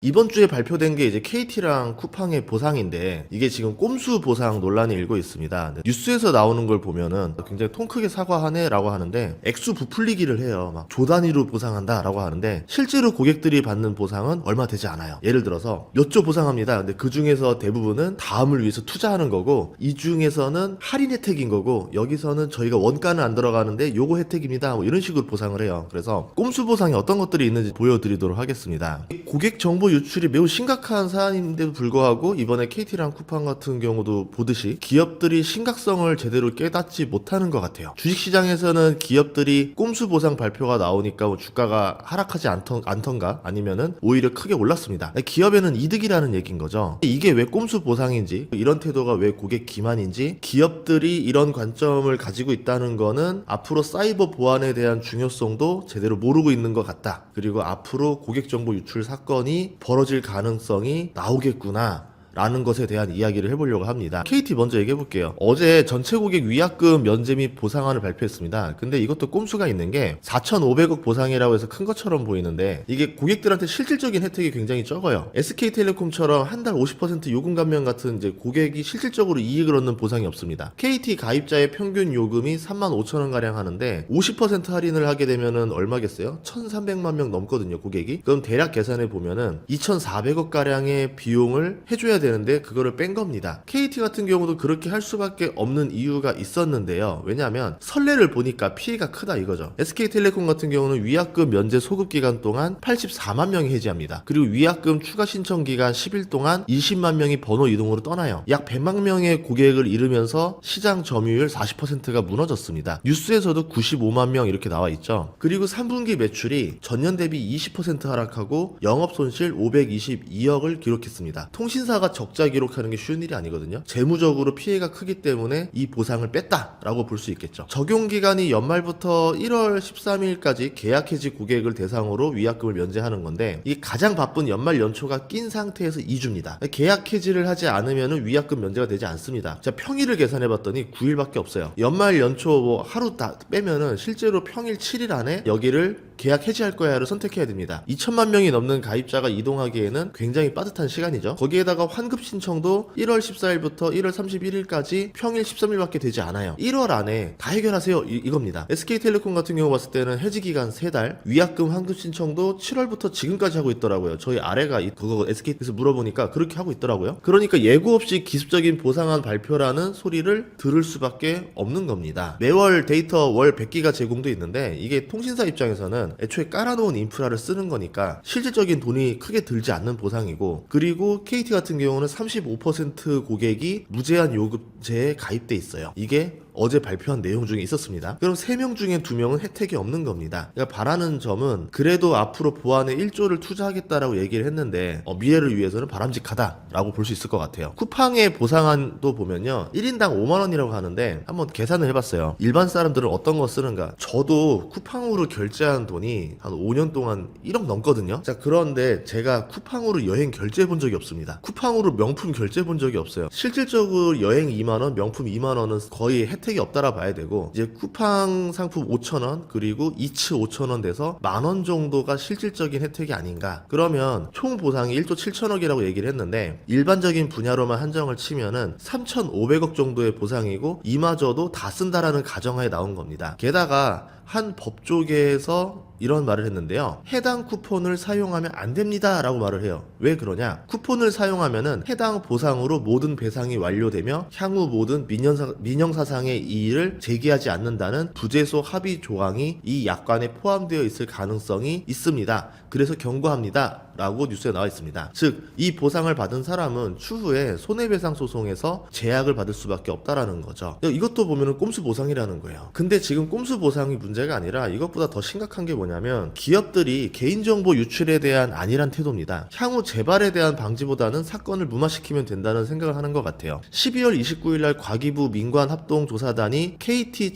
이번 주에 발표된 게 이제 KT랑 쿠팡의 보상인데 이게 지금 꼼수 보상 논란이 일고 있습니다. 뉴스에서 나오는 걸 보면은 굉장히 통 크게 사과하네라고 하는데 액수 부풀리기를 해요. 막 조 단위로 보상한다라고 하는데 실제로 고객들이 받는 보상은 얼마 되지 않아요. 예를 들어서 몇 조 보상합니다. 근데 그 중에서 대부분은 다음을 위해서 투자하는 거고 이 중에서는 할인 혜택인 거고 여기서는 저희가 원가는 안 들어가는데 요거 혜택입니다. 뭐 이런 식으로 보상을 해요. 그래서 꼼수 보상에 어떤 것들이 있는지 보여드리도록 하겠습니다. 고객 정보 유출이 매우 심각한 사안인데도 불구하고 이번에 KT랑 쿠팡 같은 경우도 보듯이 기업들이 심각성을 제대로 깨닫지 못하는 것 같아요. 주식시장에서는 기업들이 꼼수 보상 발표가 나오니까 뭐 주가가 하락하지 않던가 아니면은 오히려 크게 올랐습니다. 기업에는 이득이라는 얘기인 거죠. 이게 왜 꼼수 보상인지, 이런 태도가 왜 고객 기만인지, 기업들이 이런 관점을 가지고 있다는 거는 앞으로 사이버 보안에 대한 중요성도 제대로 모르고 있는 것 같다. 그리고 앞으로 고객 정보 유출 사건이 벌어질 가능성이 나오겠구나 라는 것에 대한 이야기를 해보려고 합니다. KT 먼저 얘기해볼게요. 어제 전체 고객 위약금 면제 및 보상안을 발표했습니다. 근데 이것도 꼼수가 있는 게 4,500억 보상이라고 해서 큰 것처럼 보이는데 이게 고객들한테 실질적인 혜택이 굉장히 적어요. SK텔레콤처럼 한 달 50% 요금 감면 같은 이제 고객이 실질적으로 이익을 얻는 보상이 없습니다. KT 가입자의 평균 요금이 35,000원 가량 하는데 50% 할인을 하게 되면은 얼마겠어요? 1,300만 명 넘거든요, 고객이. 그럼 대략 계산해 보면은 2,400억 가량의 비용을 해줘야 되는데 그거를 뺀 겁니다. KT 같은 경우도 그렇게 할 수밖에 없는 이유가 있었는데요. 왜냐하면 선례를 보니까 피해가 크다 이거죠. SK텔레콤 같은 경우는 위약금 면제 소급 기간 동안 84만 명이 해지합니다. 그리고 위약금 추가 신청 기간 10일 동안 20만 명이 번호 이동으로 떠나요. 약 100만 명의 고객을 잃으면서 시장 점유율 40%가 무너졌습니다. 뉴스에서도 95만 명 이렇게 나와 있죠. 그리고 3분기 매출이 전년 대비 20% 하락하고 영업 손실 522억을 기록했습니다. 통신사가 적자 기록하는 게 쉬운 일이 아니거든요. 재무적으로 피해가 크기 때문에 이 보상을 뺐다라고 볼 수 있겠죠. 적용 기간이 연말부터 1월 13일까지 계약 해지 고객을 대상으로 위약금을 면제하는 건데 이 가장 바쁜 연말 연초가 낀 상태에서 2주입니다. 계약 해지를 하지 않으면 위약금 면제가 되지 않습니다. 제가 평일을 계산해 봤더니 9일밖에 없어요. 연말 연초 뭐 하루 다 빼면은 실제로 평일 7일 안에 여기를 계약 해지할 거야를 선택해야 됩니다. 2천만 명이 넘는 가입자가 이동하기에는 굉장히 빠듯한 시간이죠. 거기에다가 환급 신청도 1월 14일부터 1월 31일까지 평일 13일밖에 되지 않아요. 1월 안에 다 해결하세요 이겁니다. SK텔레콤 같은 경우 봤을 때는 해지 기간 3달, 위약금 환급 신청도 7월부터 지금까지 하고 있더라고요. 저희 아래가 그거 SK에서 물어보니까 그렇게 하고 있더라고요. 그러니까 예고 없이 기습적인 보상안 발표라는 소리를 들을 수밖에 없는 겁니다. 매월 데이터 월 100기가 제공도 있는데 이게 통신사 입장에서는 애초에 깔아놓은 인프라를 쓰는 거니까 실질적인 돈이 크게 들지 않는 보상이고, 그리고 KT 같은 경우는 35% 고객이 무제한 요금제에 가입돼 있어요. 이게 어제 발표한 내용 중에 있었습니다. 그럼 3명 중에 2명은 혜택이 없는 겁니다. 그러니까 바라는 점은 그래도 앞으로 보안에 1조를 투자하겠다라고 얘기를 했는데 미래를 위해서는 바람직하다라고 볼 수 있을 것 같아요. 쿠팡의 보상안도 보면요, 1인당 5만원이라고 하는데 한번 계산을 해봤어요. 일반 사람들은 어떤 거 쓰는가? 저도 쿠팡으로 결제한 돈이 한 5년 동안 1억 넘거든요. 자, 그런데 제가 쿠팡으로 여행 결제해 본 적이 없습니다. 쿠팡으로 명품 결제해 본 적이 없어요. 실질적으로 여행 2만원, 명품 2만원은 거의 혜택이 없다라 봐야 되고, 이제 쿠팡 상품 5,000원 그리고 이츠 5,000원 돼서 10,000원 정도가 실질적인 혜택이 아닌가. 그러면 총 보상이 1조 7천억이라고 얘기를 했는데 일반적인 분야로만 한정을 치면은 3,500억 정도의 보상이고 이마저도 다 쓴다라는 가정하에 나온 겁니다. 게다가 한 법조계에서 이런 말을 했는데요. 해당 쿠폰을 사용하면 안 됩니다 라고 말을 해요. 왜 그러냐? 쿠폰을 사용하면은 해당 보상으로 모든 배상이 완료되며 향후 모든 민형사상의 이의를 제기하지 않는다는 부재소 합의 조항이 이 약관에 포함되어 있을 가능성이 있습니다. 그래서 경고합니다 라고 뉴스에 나와 있습니다. 즉, 이 보상을 받은 사람은 추후에 손해배상 소송에서 제약을 받을 수밖에 없다라는 거죠. 이것도 보면은 꼼수 보상이라는 거예요. 근데 지금 꼼수 보상이 문제가 아니라 이것보다 더 심각한 게 뭐냐면 기업들이 개인정보 유출에 대한 안일한 태도입니다. 향후 재발에 대한 방지보다는 사건을 무마시키면 된다는 생각을 하는 것 같아요. 12월 29일 날 과기부 민관합동조사단이 KT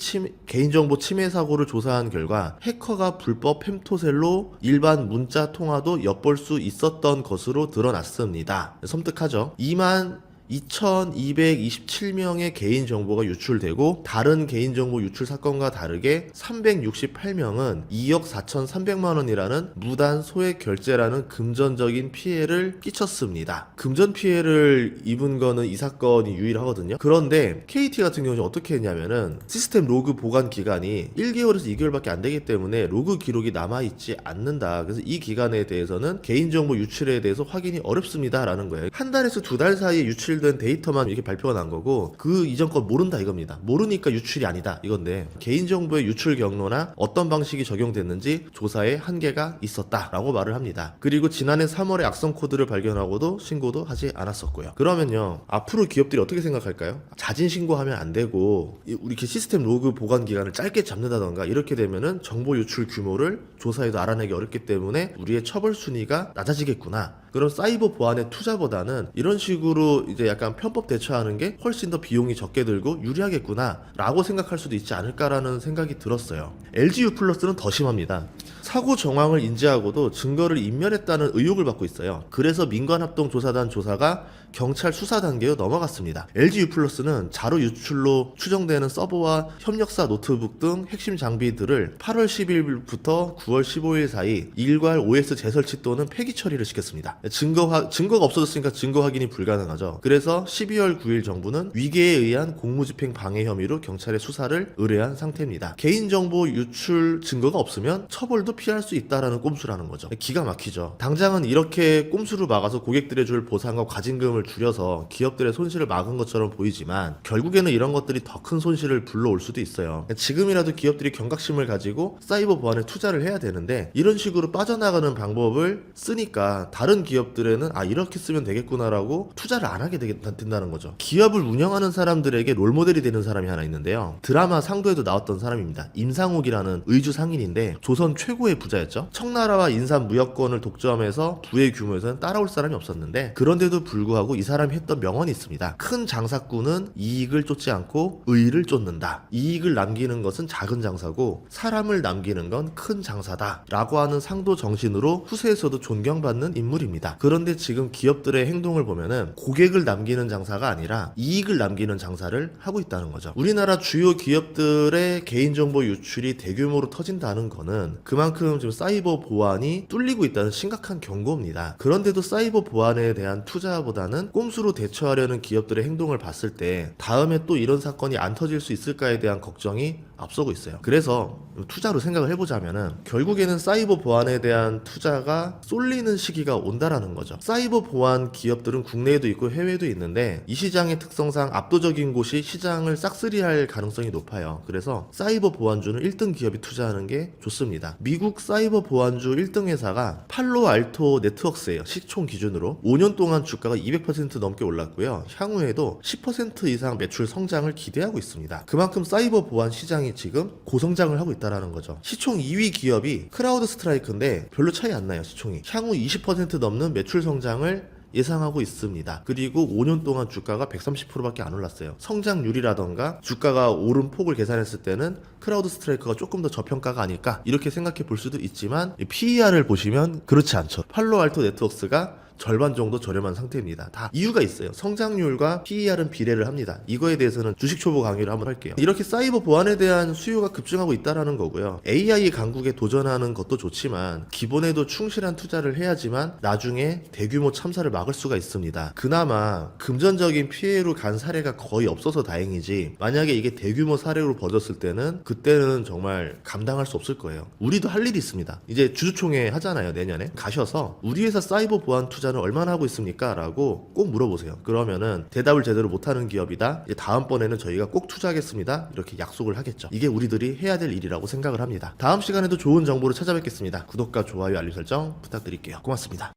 개인정보 침해 사고를 조사한 결과 해커가 불법 펨토셀로 일반 문자 통화도 엿볼 수 있었던 것으로 드러났습니다. 섬뜩하죠. 2만 2227명의 개인정보가 유출되고 다른 개인정보 유출 사건과 다르게 368명은 2억 4,300만 원이라는 무단 소액 결제라는 금전적인 피해를 끼쳤습니다. 금전 피해를 입은 거는 이 사건이 유일하거든요. 그런데 KT 같은 경우는 어떻게 했냐면은 시스템 로그 보관 기간이 1개월에서 2개월밖에 안 되기 때문에 로그 기록이 남아있지 않는다. 그래서 이 기간에 대해서는 개인정보 유출에 대해서 확인이 어렵습니다 라는 거예요. 한 달에서 두 달 사이에 유출된 데이터만 이렇게 발표가 난 거고 그 이전 건 모른다 이겁니다. 모르니까 유출이 아니다 이건데, 개인정보의 유출 경로나 어떤 방식이 적용됐는지 조사에 한계가 있었다라고 말을 합니다. 그리고 지난해 3월에 악성 코드를 발견하고도 신고도 하지 않았었고요. 그러면요, 앞으로 기업들이 어떻게 생각할까요? 자진 신고하면 안 되고 우리 이렇게 시스템 로그 보관 기간을 짧게 잡는다던가 이렇게 되면은 정보 유출 규모를 조사해도 알아내기 어렵기 때문에 우리의 처벌 순위가 낮아지겠구나. 그럼 사이버 보안의 투자보다는 이런 식으로 이제 약간 편법 대처하는 게 훨씬 더 비용이 적게 들고 유리하겠구나 라고 생각할 수도 있지 않을까라는 생각이 들었어요. LG U+는 더 심합니다. 사고 정황을 인지하고도 증거를 인멸했다는 의혹을 받고 있어요. 그래서 민관합동조사단 조사가 경찰 수사 단계로 넘어갔습니다. LG U+는 자료 유출로 추정되는 서버와 협력사 노트북 등 핵심 장비들을 8월 10일부터 9월 15일 사이 일괄 OS 재설치 또는 폐기 처리를 시켰습니다. 증거가 없어졌으니까 증거 확인이 불가능하죠. 그래서 12월 9일 정부는 위계에 의한 공무집행 방해 혐의로 경찰에 수사를 의뢰한 상태입니다. 개인정보 유출 증거가 없으면 처벌도 피할 수 있다라는 꼼수라는 거죠. 기가 막히죠. 당장은 이렇게 꼼수로 막아서 고객들의 줄 보상과 과징금을 줄여서 기업들의 손실을 막은 것처럼 보이지만 결국에는 이런 것들이 더 큰 손실을 불러올 수도 있어요. 지금이라도 기업들이 경각심을 가지고 사이버 보안에 투자를 해야 되는데 이런 식으로 빠져나가는 방법을 쓰니까 다른 기업들에는 이렇게 쓰면 되겠구나라고 투자를 안 하게 된다는 거죠. 기업을 운영하는 사람들에게 롤모델이 되는 사람이 하나 있는데요. 드라마 상도에도 나왔던 사람입니다. 임상욱이라는 의주 상인인데 조선 최고의 부자였죠. 청나라와 인삼 무역권을 독점해서 부의 규모에서는 따라올 사람이 없었는데, 그런데도 불구하고 이 사람이 했던 명언이 있습니다. 큰 장사꾼은 이익을 쫓지 않고 의의를 쫓는다. 이익을 남기는 것은 작은 장사고 사람을 남기는 건 큰 장사다 라고 하는 상도 정신으로 후세에서도 존경받는 인물입니다. 그런데 지금 기업들의 행동을 보면은 고객을 남기는 장사가 아니라 이익을 남기는 장사를 하고 있다는 거죠. 우리나라 주요 기업들의 개인정보 유출이 대규모로 터진다는 거는 그만큼 지금 사이버 보안이 뚫리고 있다는 심각한 경고입니다. 그런데도 사이버 보안에 대한 투자보다는 꼼수로 대처하려는 기업들의 행동을 봤을 때 다음에 또 이런 사건이 안 터질 수 있을까에 대한 걱정이 앞서고 있어요. 그래서 투자로 생각을 해보자면은 결국에는 사이버 보안에 대한 투자가 쏠리는 시기가 온다라는 거죠. 사이버 보안 기업들은 국내에도 있고 해외에도 있는데 이 시장의 특성상 압도적인 곳이 시장을 싹쓸이할 가능성이 높아요. 그래서 사이버 보안주는 1등 기업이 투자하는 게 좋습니다. 미국 사이버 보안주 1등 회사가 팔로알토 네트워크스예요. 시총 기준으로 5년 동안 주가가 200% 넘게 올랐고요. 향후에도 10% 이상 매출 성장을 기대하고 있습니다. 그만큼 사이버 보안 시장이 지금 고성장을 하고 있다는 거죠. 시총 2위 기업이 크라우드 스트라이크인데 별로 차이 안 나요. 시총이 향후 20% 넘는 매출 성장을 예상하고 있습니다. 그리고 5년 동안 주가가 130%밖에 안 올랐어요. 성장률이라던가 주가가 오른 폭을 계산했을 때는 크라우드 스트라이크가 조금 더 저평가가 아닐까 이렇게 생각해 볼 수도 있지만 PER을 보시면 그렇지 않죠. 팔로알토 네트워크스가 절반 정도 저렴한 상태입니다. 다 이유가 있어요. 성장률과 PER은 비례를 합니다. 이거에 대해서는 주식 초보 강의를 한번 할게요. 이렇게 사이버 보안에 대한 수요가 급증하고 있다라는 거고요. AI 강국에 도전하는 것도 좋지만 기본에도 충실한 투자를 해야지만 나중에 대규모 참사를 막을 수가 있습니다. 그나마 금전적인 피해로 간 사례가 거의 없어서 다행이지, 만약에 이게 대규모 사례로 번졌을 때는 그때는 정말 감당할 수 없을 거예요. 우리도 할 일이 있습니다. 이제 주주총회 하잖아요. 내년에 가셔서 우리 회사 사이버 보안 투자는 얼마나 하고 있습니까? 라고 꼭 물어보세요. 그러면은 대답을 제대로 못하는 기업이다, 이제 다음번에는 저희가 꼭 투자하겠습니다, 이렇게 약속을 하겠죠. 이게 우리들이 해야 될 일이라고 생각을 합니다. 다음 시간에도 좋은 정보를 찾아뵙겠습니다. 구독과 좋아요, 알림 설정 부탁드릴게요. 고맙습니다.